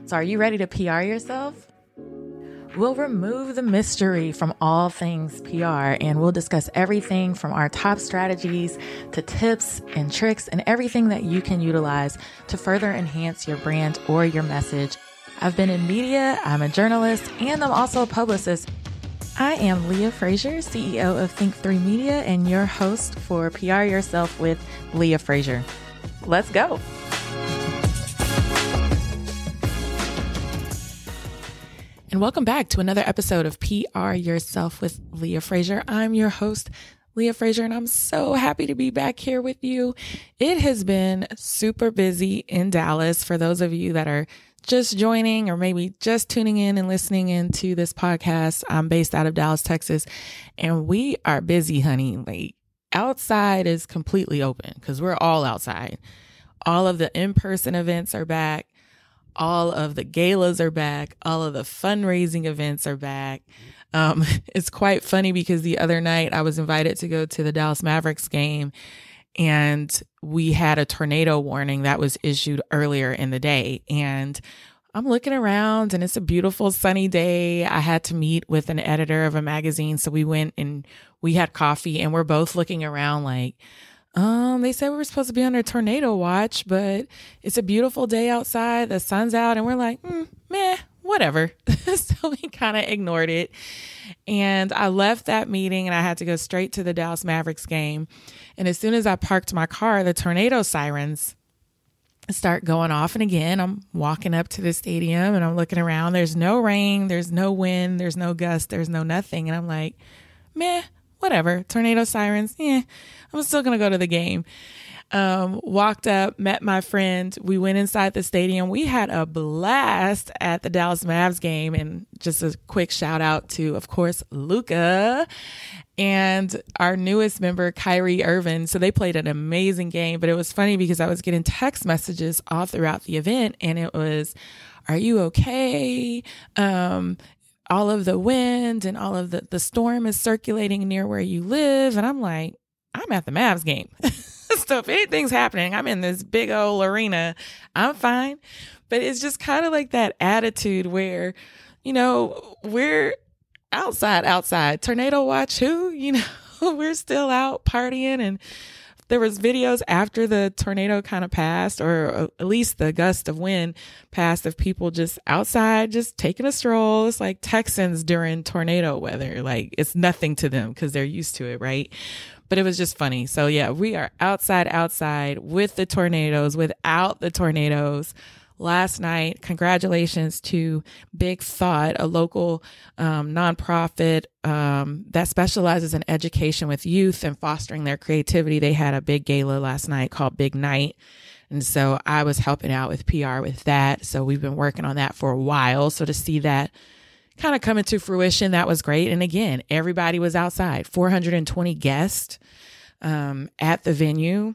So are you ready to PR yourself? We'll remove the mystery from all things PR, and we'll discuss everything from our top strategies to tips and tricks and everything that you can utilize to further enhance your brand or your message. I've been in media, I'm a journalist, and I'm also a publicist. I am Leah Frazier, CEO of Think3 Media, and your host for PR Yourself with Leah Frazier. Let's go. And welcome back to another episode of PR Yourself with Leah Frazier. I'm your host, Leah Frazier, and I'm so happy to be back here with you. It has been super busy in Dallas. For those of you that are just joining or maybe just tuning in and listening into this podcast, I'm based out of Dallas, Texas, and we are busy, honey. Like, outside is completely open because we're all outside. All of the in-person events are back. All of the galas are back. All of the fundraising events are back. It's quite funny because the other night I was invited to go to the Dallas Mavericks game, and we had a tornado warning that was issued earlier in the day. And I'm looking around and it's a beautiful sunny day. I had to meet with an editor of a magazine. So we went and we had coffee, and we're both looking around like, they said we were supposed to be under tornado watch, but it's a beautiful day outside. The sun's out, and we're like, meh, whatever. So we kind of ignored it. And I left that meeting and I had to go straight to the Dallas Mavericks game. And as soon as I parked my car, the tornado sirens start going off. And again, I'm walking up to the stadium and I'm looking around. There's no rain, there's no wind, there's no gust, there's no nothing. And I'm like, meh, whatever. Tornado sirens, I'm still going to go to the game. Walked up, met my friend. We went inside the stadium. We had a blast at the Dallas Mavs game. And just a quick shout out to, of course, Luca and our newest member, Kyrie Irving. So they played an amazing game. But it was funny because I was getting text messages all throughout the event. And it was, are you okay? All of the wind and all of the storm is circulating near where you live. And I'm like, I'm at the Mavs game. So if anything's happening, I'm in this big old arena, I'm fine. But it's just kind of like that attitude where, we're outside, tornado watch who, we're still out partying. And there was videos after the tornado kind of passed, or at least the gust of wind passed, of people just outside, just taking a stroll. It's like Texans during tornado weather. Like, it's nothing to them because they're used to it, right? But it was just funny. So yeah, we are outside with the tornadoes, without the tornadoes. Last night, congratulations to Big Thought, a local nonprofit that specializes in education with youth and fostering their creativity. They had a big gala last night called Big Night. And so I was helping out with PR with that. So we've been working on that for a while. So to see that kind of coming to fruition, that was great. And again, everybody was outside, 420 guests at the venue.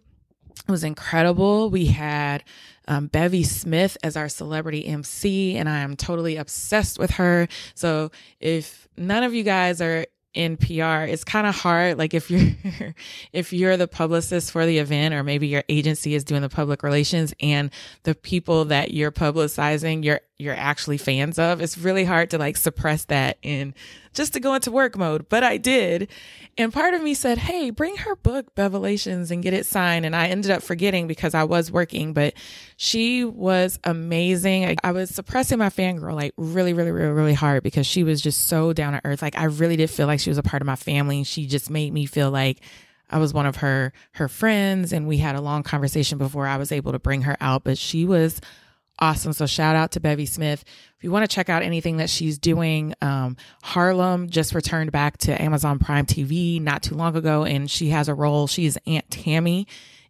It was incredible. We had Bevy Smith as our celebrity MC, and I am totally obsessed with her. So if none of you guys are in PR, it's kind of hard. Like if you're the publicist for the event, or maybe your agency is doing the public relations, and the people that you're publicizing, you're actually fans of, it's really hard to like suppress that and just to go into work mode. But I did. And part of me said, hey, bring her book, Bevelations, and get it signed. And I ended up forgetting because I was working, but she was amazing. I was suppressing my fangirl like really, really, really, really hard because she was just so down to earth. Like, I really did feel like she was a part of my family. She just made me feel like I was one of her friends. And we had a long conversation before I was able to bring her out, but she was awesome. So shout out to Bevy Smith. If you want to check out anything that she's doing, Harlem just returned back to Amazon Prime TV not too long ago, and she has a role. She's Aunt Tammy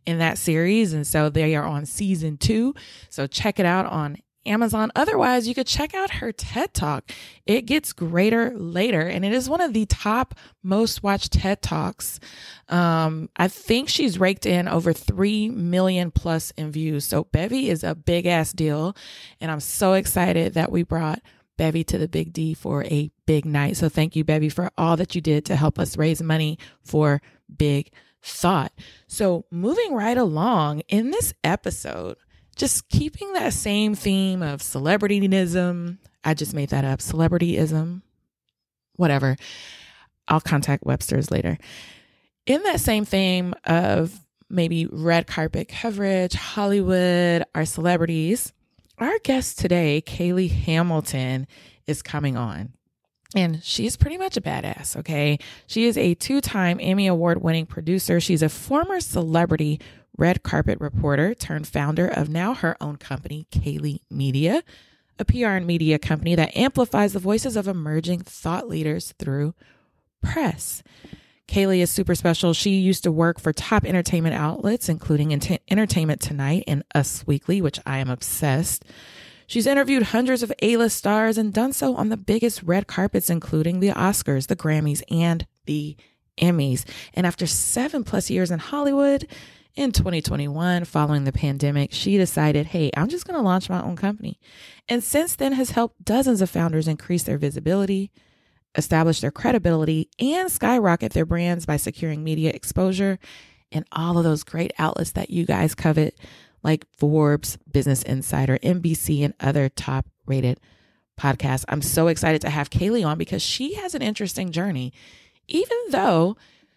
in that series. And so they are on season 2. So check it out on Amazon. Otherwise, you could check out her TED Talk. It gets greater later, and it is one of the top most watched TED Talks. I think she's raked in over 3 million plus in views. So Bevy is a big ass deal, and I'm so excited that we brought Bevy to the Big D for a big night. So thank you, Bevy, for all that you did to help us raise money for Big Thought. So moving right along in this episode, just keeping that same theme of celebrityism. I just made that up. Celebrityism, whatever. I'll contact Webster's later. In that same theme of maybe red carpet coverage, Hollywood, our celebrities, our guest today, Kayley Hamilton, is coming on. And she's pretty much a badass, okay? She is a 2-time Emmy Award-winning producer. She's a former celebrity red carpet reporter turned founder of now her own company, Kayley Media, a PR and media company that amplifies the voices of emerging thought leaders through press. Kayley is super special. She used to work for top entertainment outlets, including Entertainment Tonight and Us Weekly, which I am obsessed. She's interviewed hundreds of A-list stars and done so on the biggest red carpets, including the Oscars, the Grammys, and the Emmys. And after 7+ years in Hollywood, in 2021, following the pandemic, she decided, hey, I'm just going to launch my own company. And since then has helped dozens of founders increase their visibility, establish their credibility, and skyrocket their brands by securing media exposure in all of those great outlets that you guys covet, like Forbes, Business Insider, NBC, and other top-rated podcasts. I'm so excited to have Kayley on because she has an interesting journey. Even though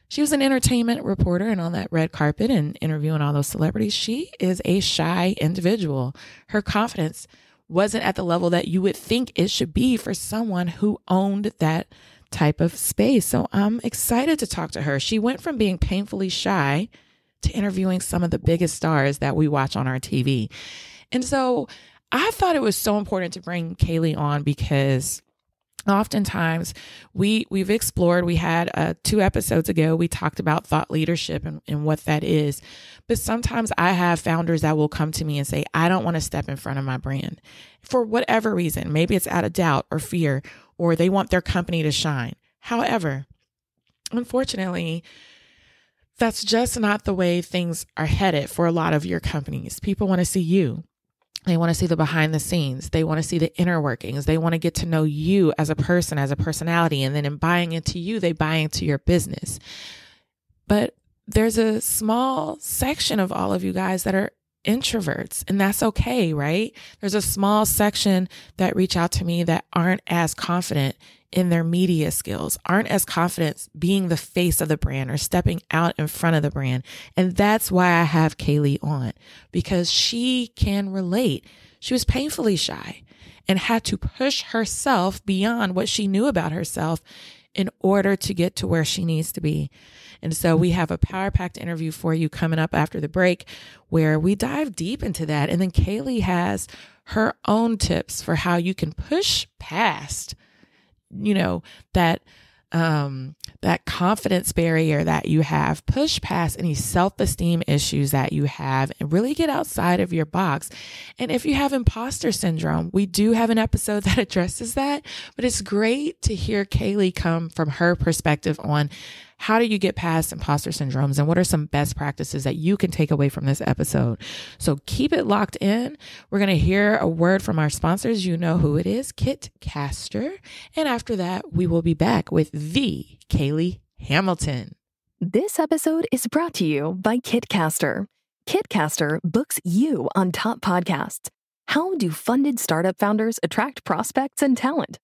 she was an entertainment reporter and on that red carpet and interviewing all those celebrities, she is a shy individual. Her confidence wasn't at the level that you would think it should be for someone who owned that type of space. So I'm excited to talk to her. She went from being painfully shy to interviewing some of the biggest stars that we watch on our TV. And so I thought it was so important to bring Kayley on because oftentimes we've explored, we had 2 episodes ago, we talked about thought leadership and what that is. But sometimes I have founders that will come to me and say, I don't want to step in front of my brand for whatever reason. Maybe it's out of doubt or fear, or they want their company to shine. However, unfortunately, that's just not the way things are headed for a lot of your companies. People want to see you. They want to see the behind the scenes. They want to see the inner workings. They want to get to know you as a person, as a personality. And then in buying into you, they buy into your business. But there's a small section of all of you guys that are introverts, and that's okay, right? There's a small section that reach out to me that aren't as confident in their media skills, aren't as confident being the face of the brand or stepping out in front of the brand. And that's why I have Kayley on, because she can relate. She was painfully shy and had to push herself beyond what she knew about herself in order to get to where she needs to be. And so we have a power-packed interview for you coming up after the break where we dive deep into that. And then Kayley has her own tips for how you can push past, that confidence barrier that you have, push past any self-esteem issues that you have, and really get outside of your box. And if you have imposter syndrome, we do have an episode that addresses that, but it's great to hear Kayley come from her perspective on how do you get past imposter syndromes and what are some best practices that you can take away from this episode. So keep it locked in. We're going to hear a word from our sponsors. You know who it is, KitCaster. And after that, we will be back with the Kayley Hamilton. This episode is brought to you by KitCaster. KitCaster books you on top podcasts. How do funded startup founders attract prospects and talent?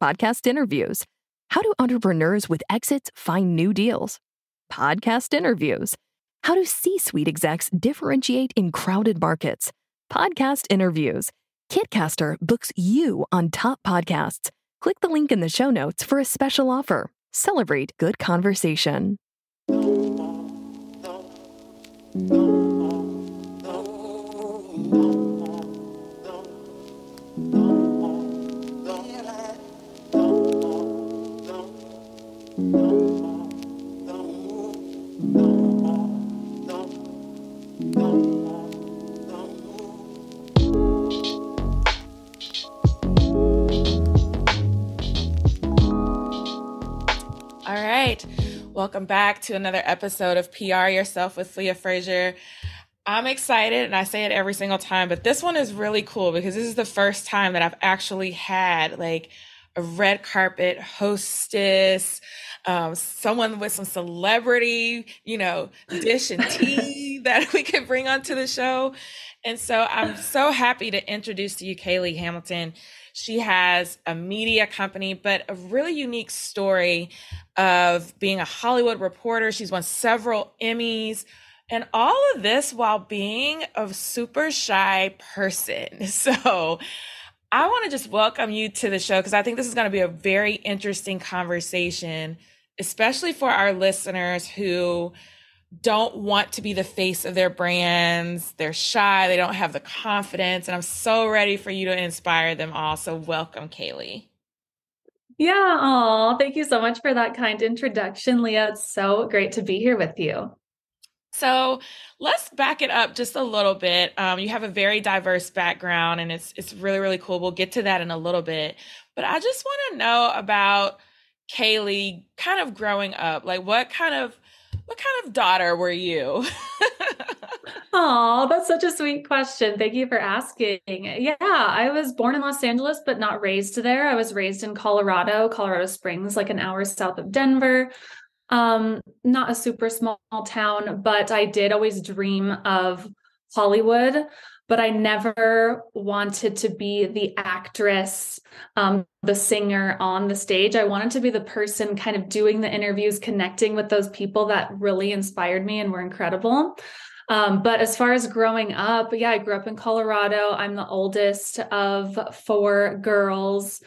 Podcast interviews. How do entrepreneurs with exits find new deals? Podcast interviews. How do C-suite execs differentiate in crowded markets? Podcast interviews. KitCaster books you on top podcasts. Click the link in the show notes for a special offer. Celebrate good conversation. All right. Welcome back to another episode of PR Yourself with Leah Frazier. I'm excited, and I say it every single time, but this one is really cool because this is the first time that I've actually had like a red carpet hostess, someone with some celebrity, dish and tea that we can bring onto the show. And so I'm so happy to introduce to you Kayley Hamilton. She has a media company, but a really unique story of being a Hollywood reporter. She's won several Emmys and all of this while being a super shy person. So I want to just welcome you to the show because I think this is going to be a very interesting conversation, especially for our listeners who don't want to be the face of their brands. They're shy. They don't have the confidence. And I'm so ready for you to inspire them all. So welcome, Kayley. Yeah. Oh, thank you so much for that kind introduction, Leah. It's so great to be here with you. So let's back it up just a little bit. You have a very diverse background and it's really, really cool. We'll get to that in a little bit. But I just want to know about Kayley kind of growing up. Like what kind of daughter were you? Oh, that's such a sweet question. Thank you for asking. Yeah, I was born in Los Angeles, but not raised there. I was raised in Colorado Springs, like an hour south of Denver. Not a super small town, but I did always dream of Hollywood, but I never wanted to be the actress, the singer on the stage. I wanted to be the person kind of doing the interviews, connecting with those people that really inspired me and were incredible. But as far as growing up, yeah, I grew up in Colorado. I'm the oldest of four girls.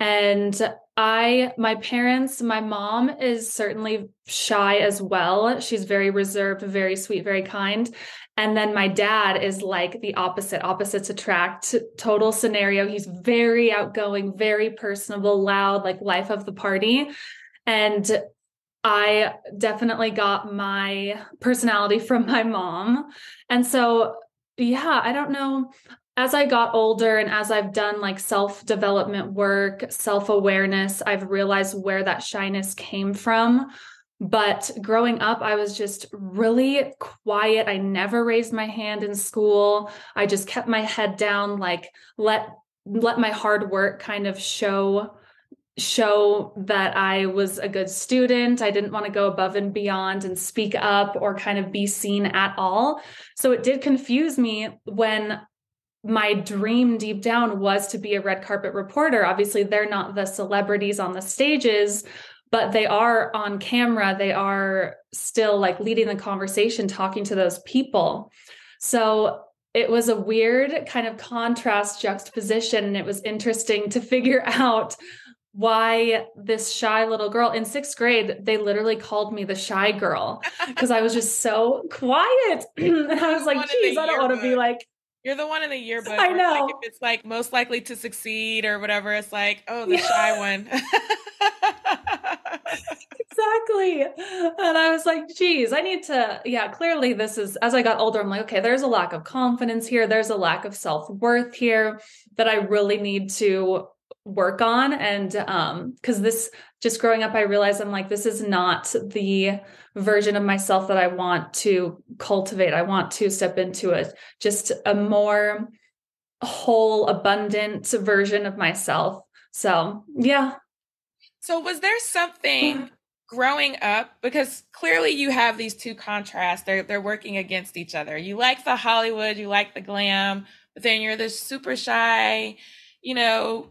And my mom is certainly shy as well. She's very reserved, very sweet, very kind. And then my dad is like the opposite. Opposites attract total scenario. He's very outgoing, very personable, loud, like life of the party. And I definitely got my personality from my mom. And so, yeah, I don't know. As I got older and as I've done like self-development work, self-awareness, I've realized where that shyness came from. But growing up, I was just really quiet. I never raised my hand in school. I just kept my head down, like let my hard work kind of show that I was a good student. I didn't want to go above and beyond and speak up or kind of be seen at all. So it did confuse me when my dream deep down was to be a red carpet reporter. Obviously, they're not the celebrities on the stages, but they are on camera. They are still like leading the conversation, talking to those people. So it was a weird kind of contrast juxtaposition. And it was interesting to figure out why this shy little girl in sixth grade, they literally called me the shy girl because I was just so quiet. And I was like, geez, I don't want to be like, you're the one in the yearbook. I know. Like if it's like most likely to succeed or whatever, it's like, oh, the shy one. Exactly. And I was like, geez, I need to, clearly this is, as I got older, I'm like, okay, there's a lack of confidence here. There's a lack of self-worth here that I really need to work on. And because this, just growing up, I realized I'm like, this is not the version of myself that I want to cultivate. I want to step into just a more whole, abundant version of myself. So, yeah. So was there something growing up, because clearly you have these two contrasts, they're working against each other. You like the Hollywood, you like the glam, but then you're this super shy,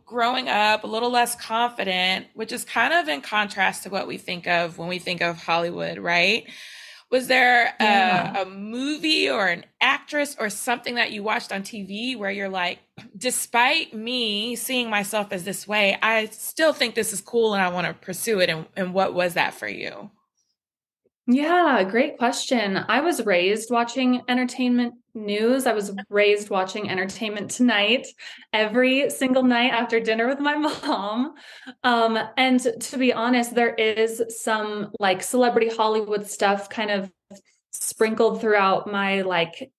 growing up a little less confident, which is kind of in contrast to what we think of when we think of Hollywood, right? Was there a movie or an actress or something that you watched on TV where you're like, despite me seeing myself as this way, I still think this is cool and I want to pursue it? And what was that for you? Yeah, great question. I was raised watching entertainment news. I was raised watching Entertainment Tonight every single night after dinner with my mom. And to be honest, there is some like celebrity Hollywood stuff kind of sprinkled throughout my like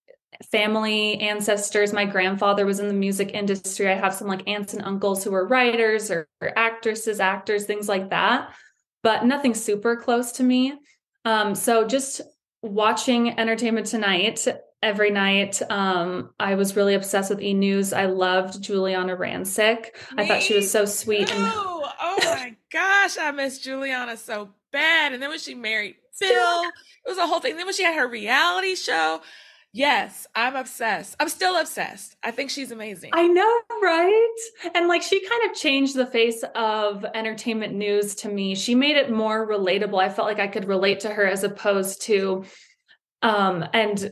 family ancestors. My grandfather was in the music industry. I have some like aunts and uncles who were writers or actresses, actors, things like that, but nothing super close to me. So just watching Entertainment Tonight every night. I was really obsessed with E! News. I loved Juliana Rancic. I thought she was so sweet. Oh my gosh, I miss Juliana so bad. And then when she married Phil, it was a whole thing. Then when she had her reality show, Yes, I'm obsessed. I'm still obsessed. I think she's amazing. I know, right? And like she kind of changed the face of entertainment news to me. She made it more relatable. I felt like I could relate to her as opposed to and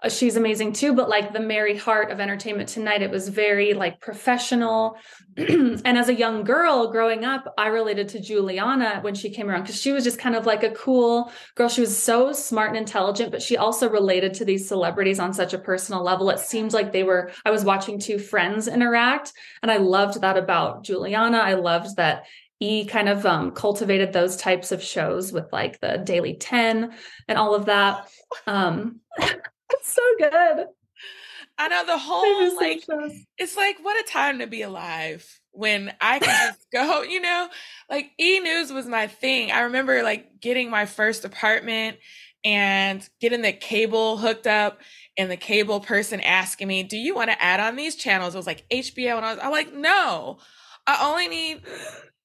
she's amazing too, but like the Mary Hart of Entertainment Tonight, it was very like professional. And as a young girl growing up, I related to Juliana when she came around because she was just kind of like a cool girl. She was so smart and intelligent, but she also related to these celebrities on such a personal level. It seemed like I was watching two friends interact. And I loved that about Juliana. I loved that E kind of cultivated those types of shows with like the Daily 10 and all of that. It's so good. I know the whole, like, it's like, what a time to be alive when I could just go, like E-News was my thing. I remember like getting my first apartment and getting the cable hooked up and the cable person asking me, do you want to add on these channels? It was like HBO. And I'm like, no, I only need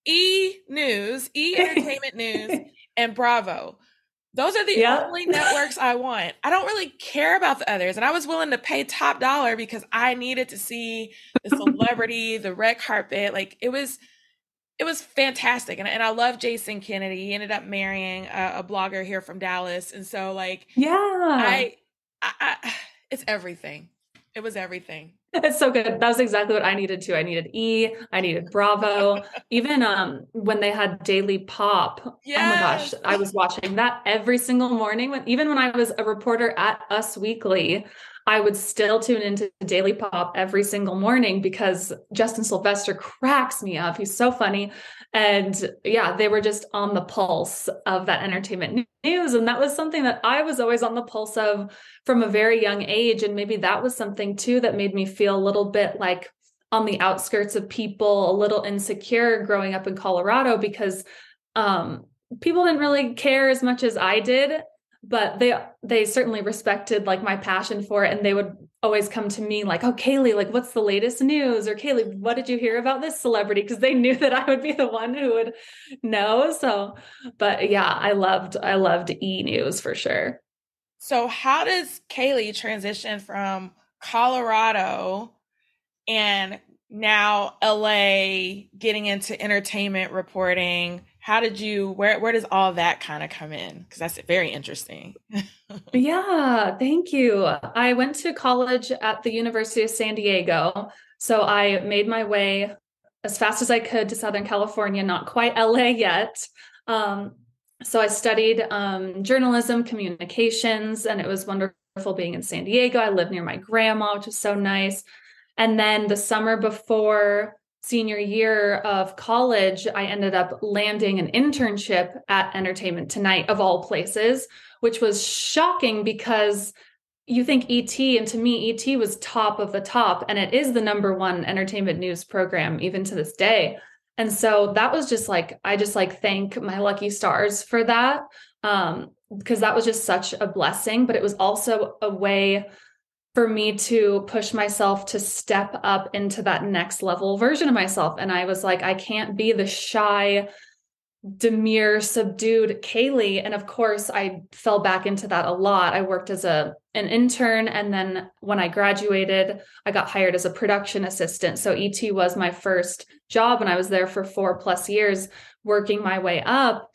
E-News, E-Entertainment News, and Bravo. Those are the only networks I want. I don't really care about the others. And I was willing to pay top dollar because I needed to see the celebrity, the red carpet. Like it was fantastic. And I love Jason Kennedy. He ended up marrying a blogger here from Dallas. And so like, I it's everything. It was everything. It's so good. That was exactly what I needed too. I needed E, I needed Bravo. Even when they had Daily Pop. Yes. Oh my gosh, I was watching that every single morning. Even when I was a reporter at Us Weekly, I would still tune into Daily Pop every single morning because Justin Sylvester cracks me up. He's so funny. And yeah, they were just on the pulse of that entertainment news. And that was something that I was always on the pulse of from a very young age. And maybe that was something too that made me feel a little bit like on the outskirts of people, a little insecure growing up in Colorado because people didn't really care as much as I did. But they certainly respected like my passion for it. And they would always come to me like, oh, Kayley, like, what's the latest news? Or Kayley, what did you hear about this celebrity? Because they knew that I would be the one who would know. So, but yeah, I loved E-News for sure. So how does Kayley transition from Colorado and now LA getting into entertainment reporting? How did where does all that kind of come in? Because that's very interesting. Yeah, thank you. I went to college at the University of San Diego. So I made my way as fast as I could to Southern California, not quite LA yet. So I studied journalism, communications, and it was wonderful being in San Diego. I lived near my grandma, which was so nice. And then the summer before senior year of college, I ended up landing an internship at Entertainment Tonight, of all places, which was shocking because you think ET, and to me, ET was top of the top, and it is the #1 entertainment news program, even to this day. And so that was just like, I just like thank my lucky stars for that, because that was just such a blessing, but it was also a way for me to push myself to step up into that next level version of myself. And I was like, I can't be the shy, demure, subdued Kayley. And of course, I fell back into that a lot. I worked as an intern. And then when I graduated, I got hired as a production assistant. So ET was my first job, and I was there for 4+ years working my way up.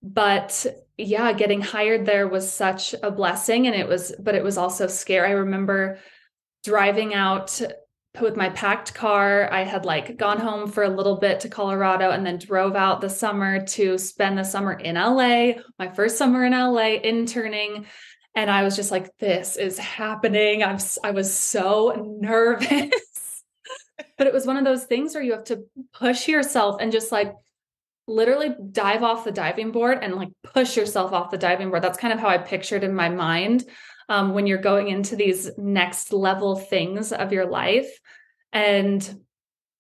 But yeah, getting hired there was such a blessing. And it was also scary. I remember driving out with my packed car. I had like gone home for a little bit to Colorado and then drove out the summer to spend the summer in LA, my first summer in LA interning. And I was just like, this is happening. I was so nervous, but it was one of those things where you have to push yourself and just like literally dive off the diving board and like push yourself off the diving board. That's kind of how I pictured in my mind when you're going into these next level things of your life. And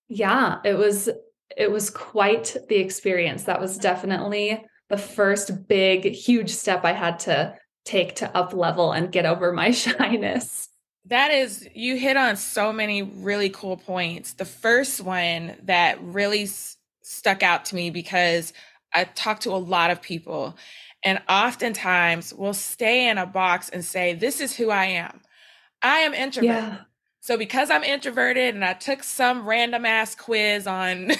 yeah, it was quite the experience. That was definitely the first big, huge step I had to take to up level and get over my shyness. You hit on so many really cool points. The first one that really stuck out to me because I talk to a lot of people, and oftentimes we'll stay in a box and say, this is who I am. I am introverted. Yeah. So because I'm introverted and I took some random ass quiz on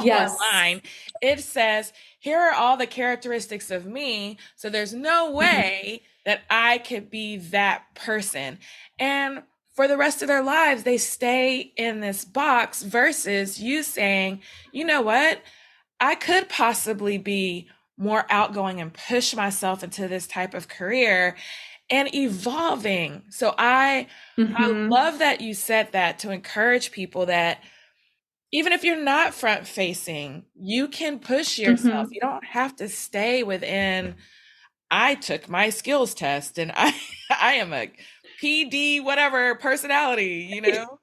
Yes. online, it says, here are all the characteristics of me. So there's no Mhm. way that I could be that person. And for the rest of their lives, they stay in this box versus you saying, you know what? I could possibly be more outgoing and push myself into this type of career and evolving. So I Mhm. love that you said that to encourage people that even if you're not front facing, you can push yourself. Mhm. You don't have to stay within I took my skills test and I I am a PD whatever personality, you know?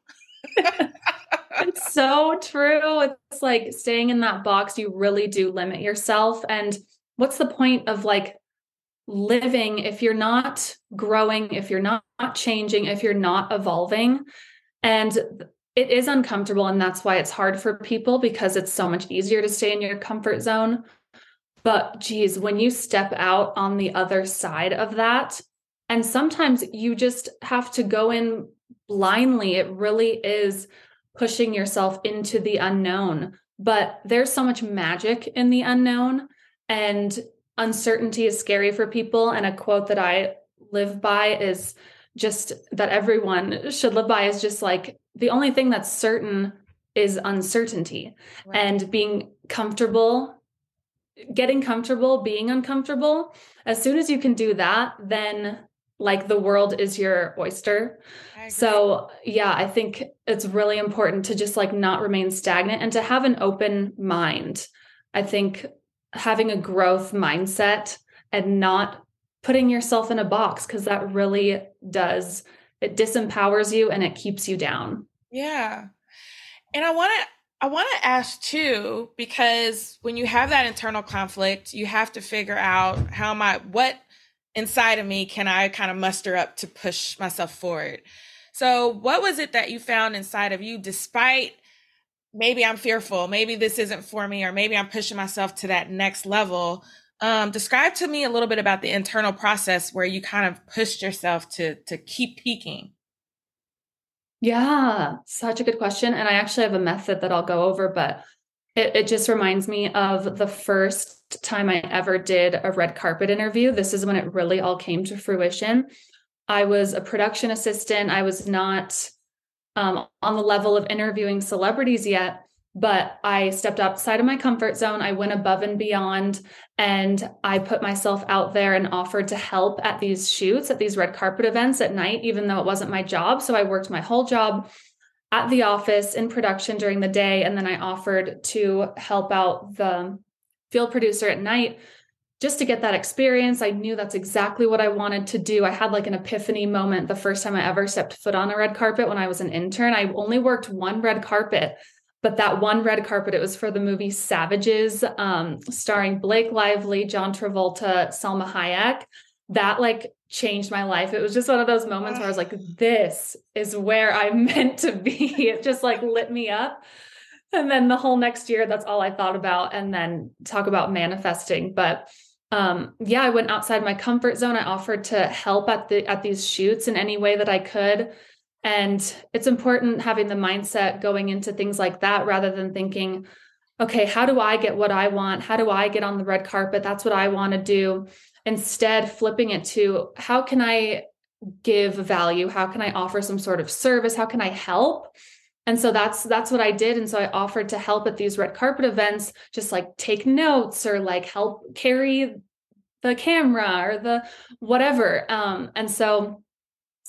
It's so true. It's like staying in that box, you really do limit yourself. And what's the point of like living if you're not growing, if you're not changing, if you're not evolving? And it is uncomfortable. And that's why it's hard for people because it's so much easier to stay in your comfort zone. But geez, when you step out on the other side of that, and sometimes you just have to go in blindly, it really is pushing yourself into the unknown. But there's so much magic in the unknown, and uncertainty is scary for people. And a quote that I live by is just that everyone should live by is just like the only thing that's certain is uncertainty, Right. and being comfortable, getting comfortable being uncomfortable. As soon as you can do that, then like the world is your oyster. I agree. So yeah, I think it's really important to just like not remain stagnant and to have an open mind. I think having a growth mindset and not putting yourself in a box, because that really does, it disempowers you and it keeps you down. Yeah. And I want to ask too, because when you have that internal conflict, you have to figure out what inside of me can I kind of muster up to push myself forward. So what was it that you found inside of you despite maybe I'm fearful, maybe this isn't for me, or maybe I'm pushing myself to that next level? Describe to me a little bit about the internal process where you kind of pushed yourself to keep peaking. Yeah, such a good question. And I actually have a method that I'll go over, but it just reminds me of the first time I ever did a red carpet interview. This is when it really all came to fruition. I was a production assistant. I was not on the level of interviewing celebrities yet, but I stepped outside of my comfort zone. I went above and beyond, and I put myself out there and offered to help at these shoots, at these red carpet events at night, even though it wasn't my job. So I worked my whole job at the office in production during the day. And then I offered to help out the field producer at night just to get that experience. I knew that's exactly what I wanted to do. I had like an epiphany moment the first time I ever stepped foot on a red carpet when I was an intern. I only worked one red carpet, but that one red carpet, it was for the movie Savages, starring Blake Lively, John Travolta, Salma Hayek. That like changed my life. It was just one of those moments where I was like, this is where I'm meant to be. It just like lit me up. And then the whole next year, that's all I thought about. And then talk about manifesting. But yeah, I went outside my comfort zone. I offered to help at these shoots in any way that I could. And it's important having the mindset going into things like that rather than thinking, okay, how do I get what I want? How do I get on the red carpet? That's what I want to do. Instead, flipping it to how can I give value? How can I offer some sort of service? How can I help? And so that's what I did. And so I offered to help at these red carpet events, just like take notes or like help carry the camera or the whatever. And so,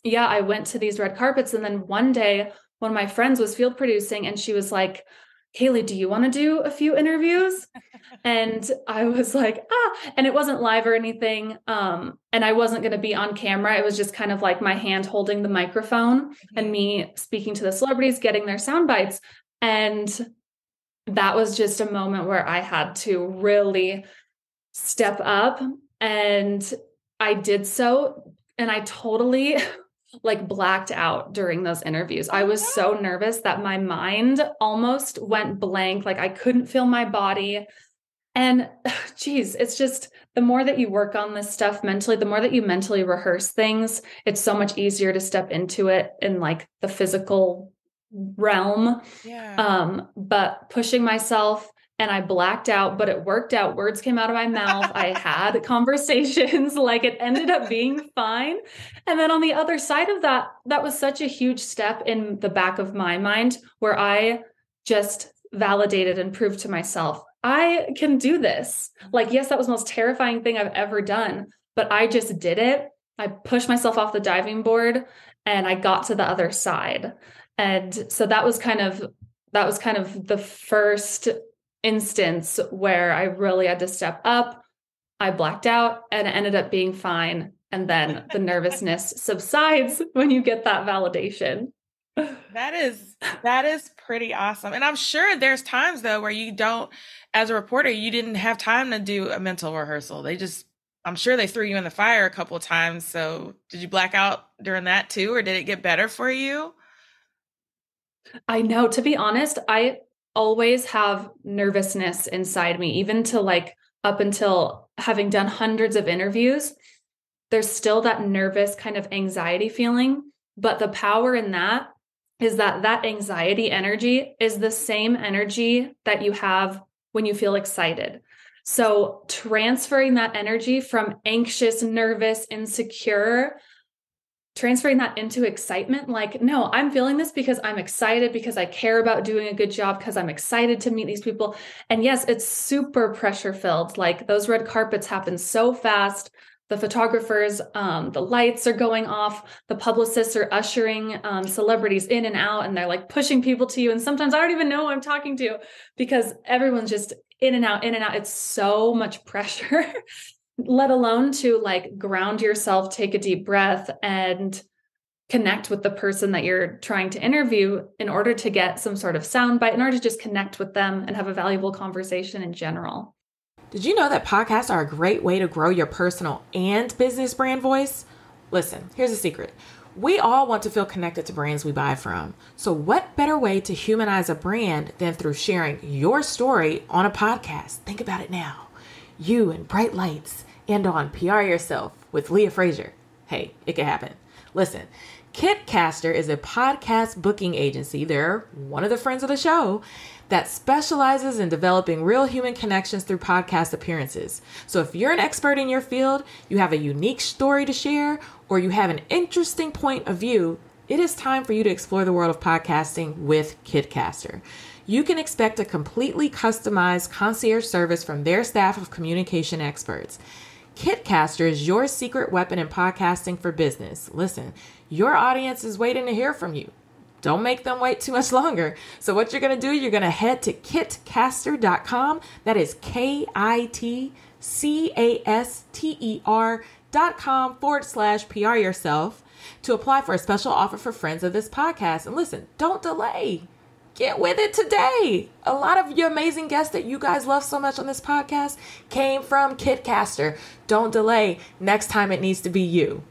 yeah, I went to these red carpets. And then one day, one of my friends was field producing and she was like, Kayley, do you want to do a few interviews? And I was like, and it wasn't live or anything. And I wasn't going to be on camera. It was just kind of like my hand holding the microphone and me speaking to the celebrities, getting their sound bites. And that was just a moment where I had to really step up, and I did so. And I totally like blacked out during those interviews. I was so nervous that my mind almost went blank. Like I couldn't feel my body. And geez, it's just the more that you work on this stuff mentally, the more that you mentally rehearse things, it's so much easier to step into it in like the physical realm. Yeah. But pushing myself, and I blacked out, but it worked out. Words came out of my mouth. I had conversations, like it ended up being fine. And then on the other side of that, that was such a huge step in the back of my mind where I just validated and proved to myself, I can do this. Like, yes, that was the most terrifying thing I've ever done, but I just did it. I pushed myself off the diving board and I got to the other side. And so that was kind of the first instance where I really had to step up. I blacked out and it ended up being fine. And then the nervousness subsides when you get that validation. That is pretty awesome. And I'm sure there's times though where you don't, as a reporter, you didn't have time to do a mental rehearsal. I'm sure they threw you in the fire a couple of times. So did you black out during that too, or did it get better for you? I know, to be honest, I always have nervousness inside me, even to like up until having done hundreds of interviews, there's still that nervous kind of anxiety feeling. But the power in that is that that anxiety energy is the same energy that you have when you feel excited. So transferring that energy from anxious, nervous, insecure, transferring that into excitement, like, no, I'm feeling this because I'm excited, because I care about doing a good job, because I'm excited to meet these people. And yes, it's super pressure filled. Like those red carpets happen so fast. The photographers, the lights are going off. The publicists are ushering celebrities in and out, and they're like pushing people to you. And sometimes I don't even know who I'm talking to because everyone's just in and out, in and out. It's so much pressure, let alone to like ground yourself, take a deep breath, and connect with the person that you're trying to interview in order to get some sort of soundbite, in order to just connect with them and have a valuable conversation in general. Did you know that podcasts are a great way to grow your personal and business brand voice? Listen, here's a secret. We all want to feel connected to brands we buy from. So what better way to humanize a brand than through sharing your story on a podcast? Think about it now. You in bright lights and on PR Yourself with Leah Frazier. Hey, it can happen. Listen, Kitcaster is a podcast booking agency. They're one of the friends of the show that specializes in developing real human connections through podcast appearances. So if you're an expert in your field, you have a unique story to share, or you have an interesting point of view, it is time for you to explore the world of podcasting with Kitcaster. You can expect a completely customized concierge service from their staff of communication experts. Kitcaster is your secret weapon in podcasting for business. Listen, your audience is waiting to hear from you. Don't make them wait too much longer. So what you're going to do, you're going to head to kitcaster.com. That is kitcaster.com/PR yourself to apply for a special offer for friends of this podcast. And listen, don't delay. Get with it today. A lot of your amazing guests that you guys love so much on this podcast came from Kitcaster. Don't delay. Next time it needs to be you.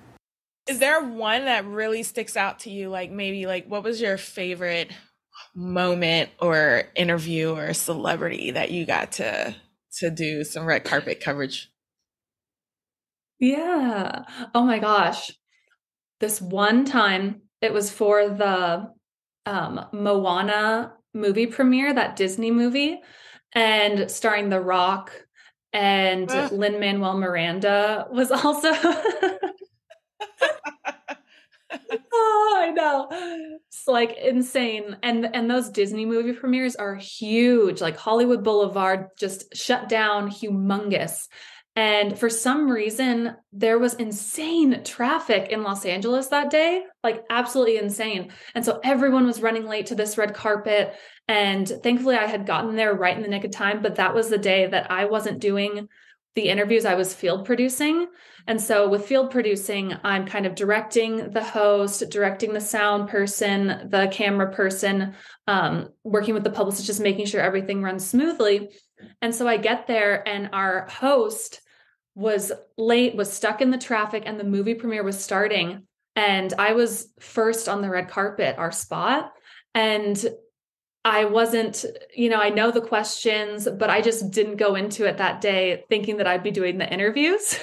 Is there one that really sticks out to you? Like maybe like what was your favorite moment or interview or celebrity that you got to do some red carpet coverage? Yeah. Oh my gosh. This one time, it was for the Moana movie premiere, that Disney movie, and starring The Rock, and Lin-Manuel Miranda was also oh, I know. It's like insane. And those Disney movie premieres are huge. Like Hollywood Boulevard just shut down, humongous. And for some reason, there was insane traffic in Los Angeles that day, like absolutely insane. And so everyone was running late to this red carpet. And thankfully, I had gotten there right in the nick of time. But that was the day that I wasn't doing the interviews, I was field producing. And so with field producing, I'm kind of directing the host, directing the sound person, the camera person, working with the publicist, just making sure everything runs smoothly. And so I get there and our host was late, was stuck in the traffic, and the movie premiere was starting. And I was first on the red carpet, our spot. And I wasn't, I know the questions, but I just didn't go into it that day thinking that I'd be doing the interviews.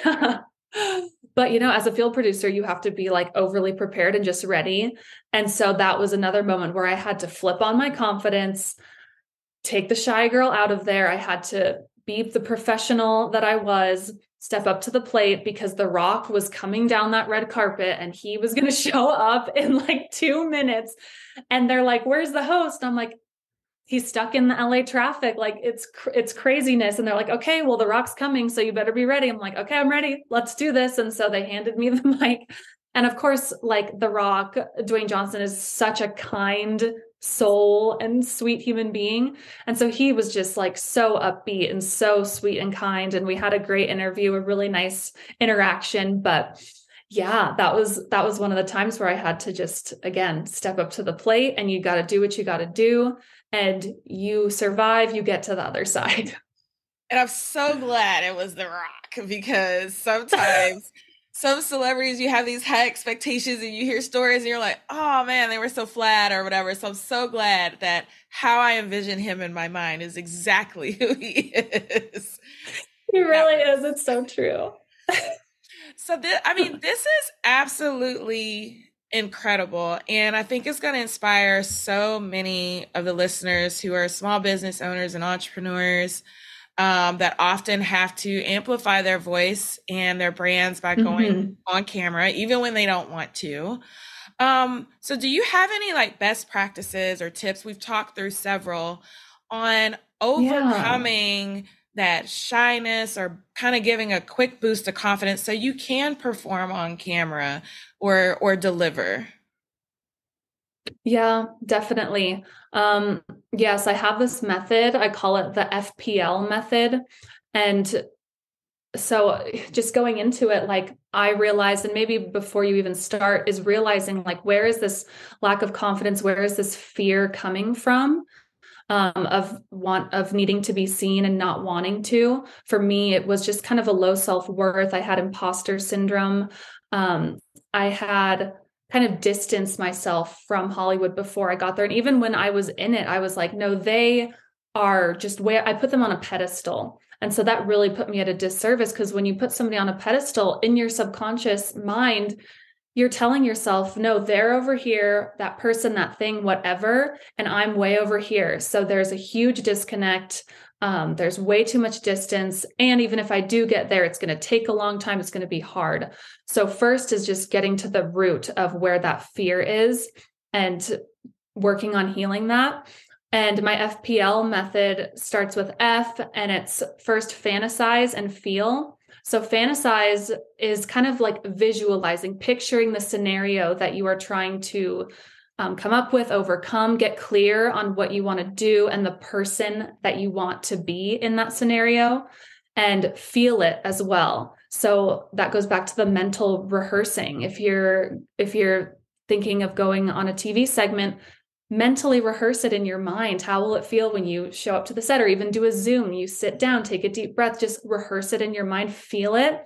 But, as a field producer, you have to be like overly prepared and just ready. And so that was another moment where I had to flip on my confidence, take the shy girl out of there. I had to be the professional that I was, step up to the plate because The Rock was coming down that red carpet and he was going to show up in like 2 minutes. And they're like, "Where's the host?" I'm like, "He's stuck in the LA traffic. Like it's craziness." And they're like, "Okay, well, The Rock's coming, so you better be ready." I'm like, "Okay, I'm ready. Let's do this." And so they handed me the mic. And of course, like The Rock, Dwayne Johnson is such a kind soul and sweet human being. And so he was just like so upbeat and so sweet and kind. And we had a great interview, a really nice interaction. But yeah, that was one of the times where I had to just, again, step up to the plate, and you got to do what you got to do, and you survive, you get to the other side. And I'm so glad it was The Rock, because sometimes some celebrities, you have these high expectations and you hear stories and you're like, "Oh man, they were so flat," or whatever. So I'm so glad that how I envision him in my mind is exactly who he is. He really is. It's so true. So this is absolutely incredible. And I think it's going to inspire so many of the listeners who are small business owners and entrepreneurs that often have to amplify their voice and their brands by going on camera, even when they don't want to. So do you have any like best practices or tips? We've talked through several on overcoming that shyness, or kind of giving a quick boost of confidence so you can perform on camera or deliver. Yeah, definitely. Yes, I have this method. I call it the FPL method. And so just going into it, like I realized, and maybe before you even start, is realizing like, where is this lack of confidence? Where is this fear coming from? Of needing to be seen and not wanting to. For me, it was just kind of a low self-worth. I had imposter syndrome. I had kind of distanced myself from Hollywood before I got there. And even when I was in it, I was like, no, they are just where I put them on a pedestal. And so that really put me at a disservice, because when you put somebody on a pedestal in your subconscious mind, you're telling yourself, no, they're over here, that person, that thing, whatever, and I'm way over here. So there's a huge disconnect. There's way too much distance. And even if I do get there, it's going to take a long time. It's going to be hard. So first is just getting to the root of where that fear is and working on healing that. And my FPL method starts with F, and it's first fantasize and feel. So fantasize is kind of like visualizing, picturing the scenario that you are trying to come up with, overcome, get clear on what you want to do and the person that you want to be in that scenario, and feel it as well. So that goes back to the mental rehearsing. If you're thinking of going on a TV segment, mentally rehearse it in your mind. How will it feel when you show up to the set, or even do a Zoom? You sit down, take a deep breath, just rehearse it in your mind, feel it.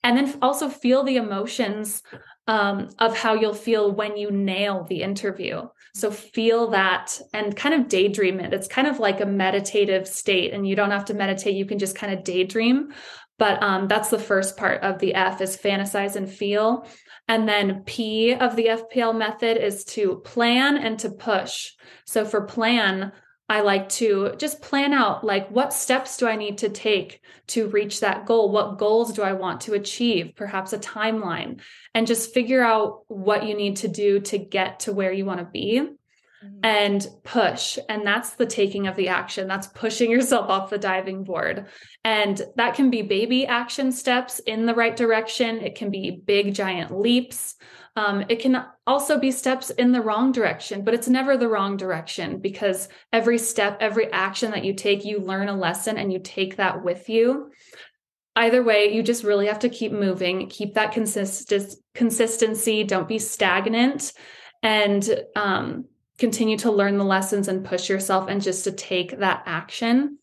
And then also feel the emotions of how you'll feel when you nail the interview. So feel that and kind of daydream it. It's kind of like a meditative state, and you don't have to meditate. You can just kind of daydream. But that's the first part of the F, is fantasize and feel. And then P of the FPL method is to plan and to push. So for plan, I like to just plan out, like, what steps do I need to take to reach that goal? What goals do I want to achieve? Perhaps a timeline, and just figure out what you need to do to get to where you want to be. And push. And that's the taking of the action. That's pushing yourself off the diving board. And that can be baby action steps in the right direction. It can be big, giant leaps. It can also be steps in the wrong direction, but it's never the wrong direction, because every step, every action that you take, you learn a lesson and you take that with you. Either way, you just really have to keep moving, keep that consistency. Don't be stagnant, and continue to learn the lessons and push yourself, and just to take that action.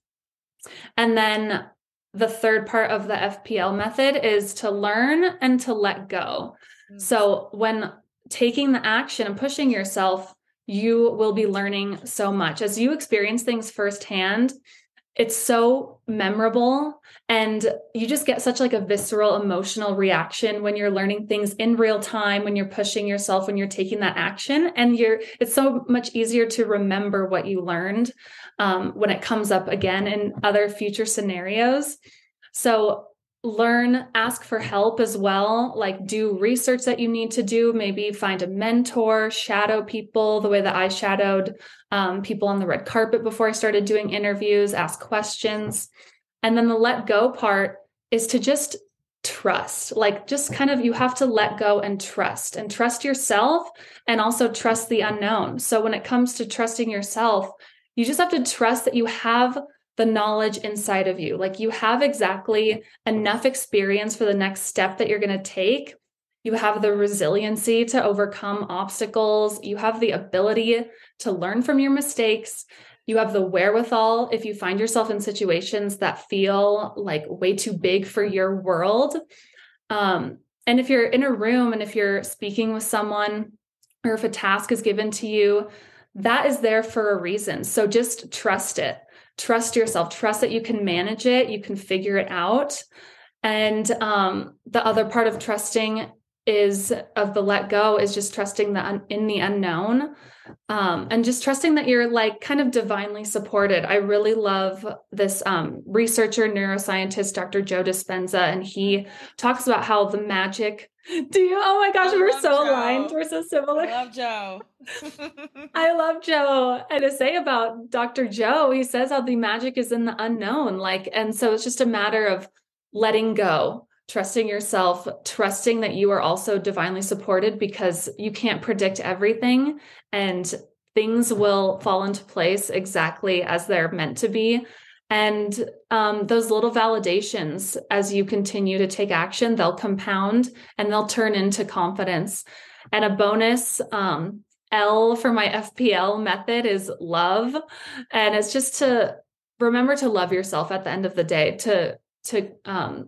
And then the third part of the FPL method is to learn and to let go. So when taking the action and pushing yourself, you will be learning so much. As you experience things firsthand, it's so memorable, and you just get such like a visceral emotional reaction when you're learning things in real time, when you're pushing yourself, when you're taking that action, and it's so much easier to remember what you learned when it comes up again in other future scenarios. So learn, ask for help as well, like do research that you need to do, maybe find a mentor, shadow people the way that I shadowed people on the red carpet before I started doing interviews, ask questions. And then the let go part is to just trust, like just kind of, you have to let go and trust yourself, and also trust the unknown. So when it comes to trusting yourself, you just have to trust that you have the knowledge inside of you. Like you have exactly enough experience for the next step that you're going to take. You have the resiliency to overcome obstacles. You have the ability to learn from your mistakes. You have the wherewithal if you find yourself in situations that feel like way too big for your world. And if you're in a room and if you're speaking with someone, or if a task is given to you, that is there for a reason. So just trust it. Trust yourself, trust that you can manage it, you can figure it out. And the other part of trusting of the let go is just trusting in the unknown, and just trusting that you're like kind of divinely supported. I really love this researcher, neuroscientist, Dr. Joe Dispenza, and he talks about how the magic. Do you? Oh my gosh, we're so aligned. We're so similar. I love Joe. I love Joe. And to say about Dr. Joe, he says how the magic is in the unknown. And so it's just a matter of letting go, trusting yourself, trusting that you are also divinely supported, because you can't predict everything, and things will fall into place exactly as they're meant to be. And those little validations, as you continue to take action, they'll compound and they'll turn into confidence. And a bonus L for my FPL method is love. And it's just to remember to love yourself at the end of the day, to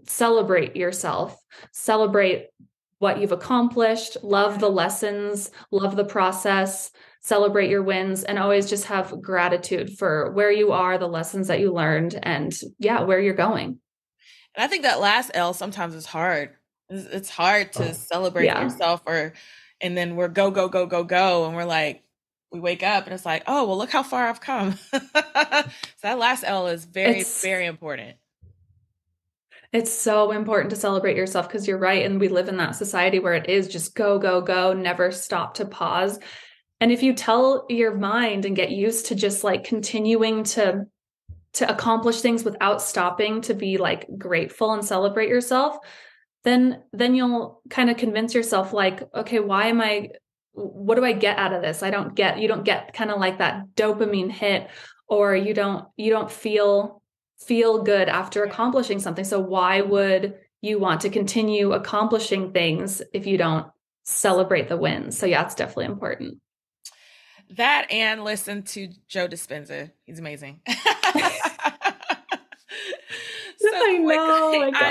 celebrate yourself, celebrate what you've accomplished, love the lessons, love the process, celebrate your wins, and always just have gratitude for where you are, the lessons that you learned, and where you're going. And I think that last L sometimes is hard. It's hard to celebrate yourself, and then we're go, go, go, go, go. And we're like, we wake up and it's like, oh, well, look how far I've come. So that last L is very, very important. It's so important to celebrate yourself, because you're right. And we live in that society where it is just go, go, go, never stop to pause. And if you tell your mind and get used to just like continuing to accomplish things without stopping to be like grateful and celebrate yourself, then you'll kind of convince yourself like, okay, what do I get out of this? You don't get kind of like that dopamine hit, or you don't feel good after accomplishing something. So why would you want to continue accomplishing things if you don't celebrate the wins? So it's definitely important. That, and listen to Joe Dispenza. He's amazing. I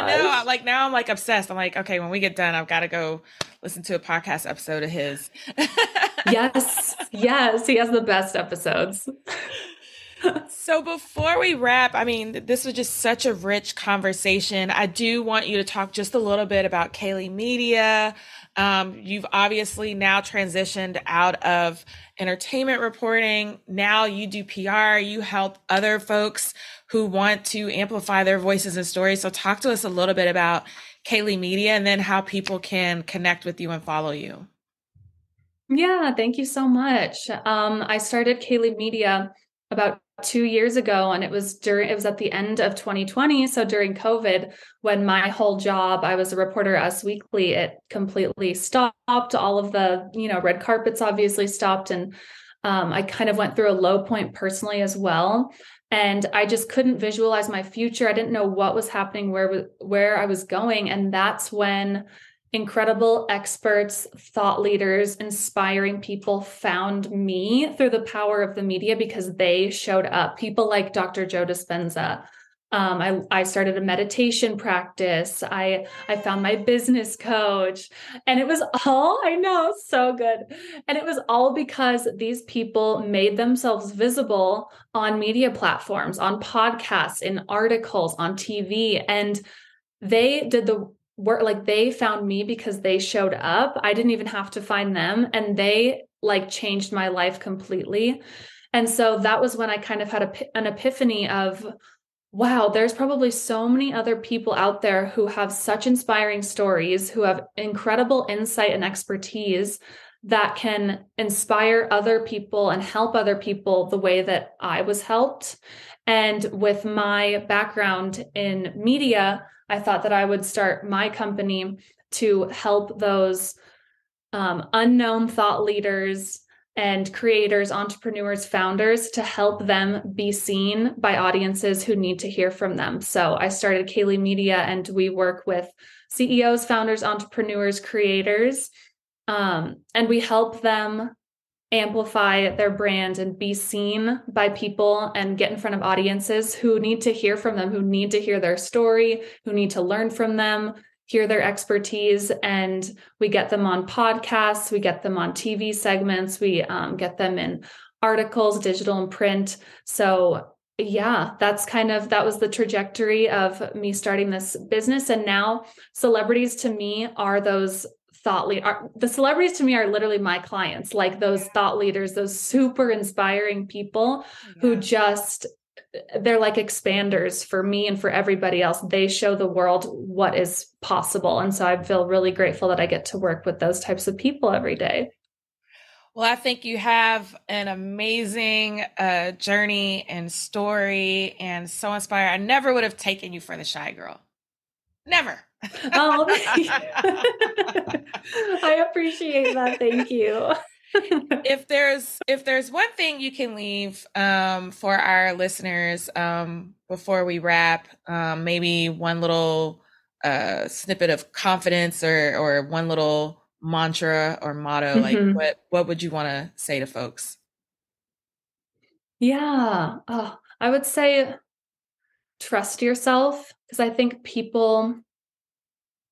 know. Now I'm like obsessed. I'm like, okay, when we get done, I've got to go listen to a podcast episode of his. Yes. He has the best episodes. So before we wrap, I mean, this was just such a rich conversation. I do want you to talk just a little bit about Kayley Media. You've obviously now transitioned out of entertainment reporting. Now you do PR. You help other folks who want to amplify their voices and stories. So talk to us a little bit about Kayley Media, and then how people can connect with you and follow you. Yeah, thank you so much. I started Kayley Media about 2 years ago, and it was at the end of 2020. So during COVID, when my whole job, I was a reporter at Us Weekly, it completely stopped. All of the, red carpets obviously stopped. And I kind of went through a low point personally as well. And I just couldn't visualize my future. I didn't know what was happening, where I was going. And that's when incredible experts, thought leaders, inspiring people found me through the power of the media, because they showed up. People like Dr. Joe Dispenza, I started a meditation practice. I found my business coach, and it was all, I know, so good. And it was all because these people made themselves visible on media platforms, on podcasts, in articles, on TV. And they did the work, like they found me because they showed up. I didn't even have to find them. And they like changed my life completely. And so that was when I kind of had an epiphany of, wow, there's probably so many other people out there who have such inspiring stories, who have incredible insight and expertise that can inspire other people and help other people the way that I was helped. And with my background in media, I thought that I would start my company to help those unknown thought leaders and creators, entrepreneurs, founders, to help them be seen by audiences who need to hear from them. So I started Kayley Media, and we work with CEOs, founders, entrepreneurs, creators, and we help them amplify their brand and be seen by people and get in front of audiences who need to hear from them, who need to hear their story, who need to learn from them, hear their expertise. And we get them on podcasts, we get them on TV segments, we get them in articles, digital and print. So yeah, that was the trajectory of me starting this business. And now celebrities to me are those the celebrities to me are literally my clients, like those thought leaders, those super inspiring people who they're like expanders for me and for everybody else. They show the world what is possible. And so I feel really grateful that I get to work with those types of people every day. Well, I think you have an amazing journey and story, and so inspired. I never would have taken you for the shy girl. Never. Oh, I appreciate that. Thank you. If there's one thing you can leave for our listeners before we wrap, maybe one little snippet of confidence or one little mantra or motto, like what would you want to say to folks? Yeah. Oh, I would say trust yourself, because I think people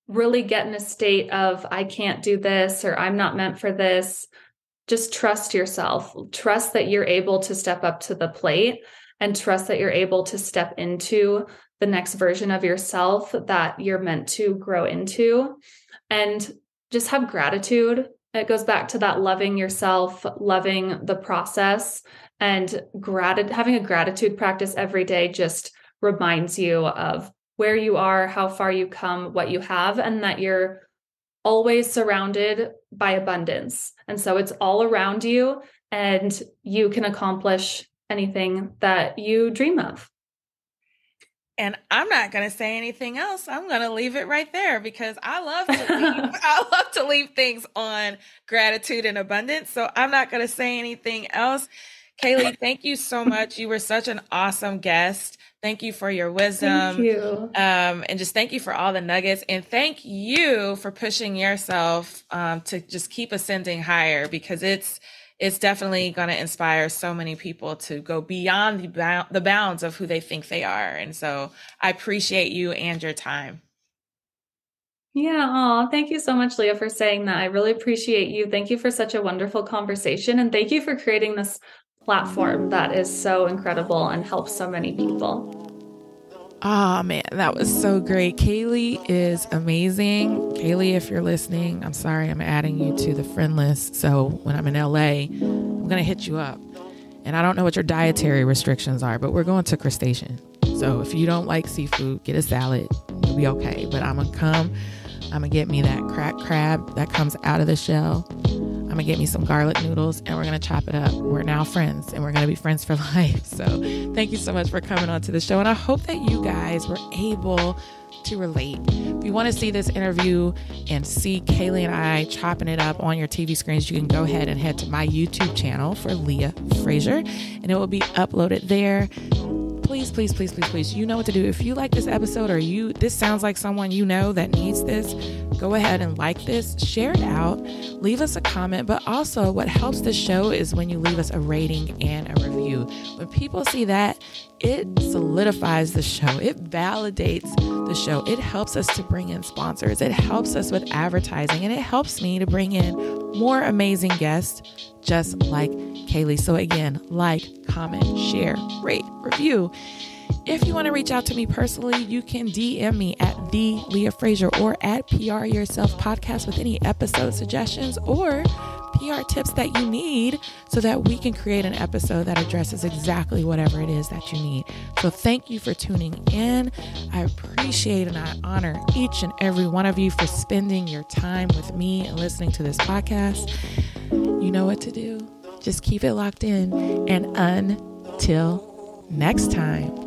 really get in a state of, I can't do this, or I'm not meant for this. Just trust yourself. Trust that you're able to step up to the plate, and trust that you're able to step into the next version of yourself that you're meant to grow into. And just have gratitude. It goes back to that loving yourself, loving the process, and having a gratitude practice every day just reminds you of where you are, how far you come, what you have, and that you're always surrounded by abundance. And so it's all around you, and you can accomplish anything that you dream of. And I'm not going to say anything else. I'm going to leave it right there, because I love to leave things on gratitude and abundance. So I'm not going to say anything else. Kayley, thank you so much. You were such an awesome guest. Thank you for your wisdom. Thank you. And just thank you for all the nuggets. And thank you for pushing yourself to just keep ascending higher, because it's definitely going to inspire so many people to go beyond the bounds of who they think they are. And so I appreciate you and your time. Yeah. Oh, thank you so much, Leah, for saying that. I really appreciate you. Thank you for such a wonderful conversation. And thank you for creating this platform that is so incredible and helps so many people. Oh man, that was so great. Kayley is amazing. Kayley, if you're listening, I'm sorry, I'm adding you to the friend list. So when I'm in LA, I'm going to hit you up. And I don't know what your dietary restrictions are, but we're going to crustacean. So if you don't like seafood, get a salad. You'll be okay. But I'm going to come. I'm going to get me that cracked crab that comes out of the shell. I'm going to get me some garlic noodles, and we're going to chop it up. We're now friends, and we're going to be friends for life. So thank you so much for coming on to the show. And I hope that you guys were able to relate. If you want to see this interview and see Kayley and I chopping it up on your TV screens, you can go ahead and head to my YouTube channel for Leah Frazier, and it will be uploaded there. Please, please, please, please, please, you know what to do. If you like this episode, or this sounds like someone you know that needs this, go ahead and like this, share it out, leave us a comment. But also what helps the show is when you leave us a rating and a review. When people see that, it solidifies the show. It validates the show. It helps us to bring in sponsors. It helps us with advertising, and it helps me to bring in more amazing guests just like Kayley. So again, like, comment, share, rate, review. If you want to reach out to me personally, you can DM me at the Leah Frazier or at PR Yourself Podcast with any episode suggestions or PR tips that you need so that we can create an episode that addresses exactly whatever it is that you need. So thank you for tuning in. I appreciate and I honor each and every one of you for spending your time with me and listening to this podcast. You know what to do. Just keep it locked in. And until next time.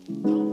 No.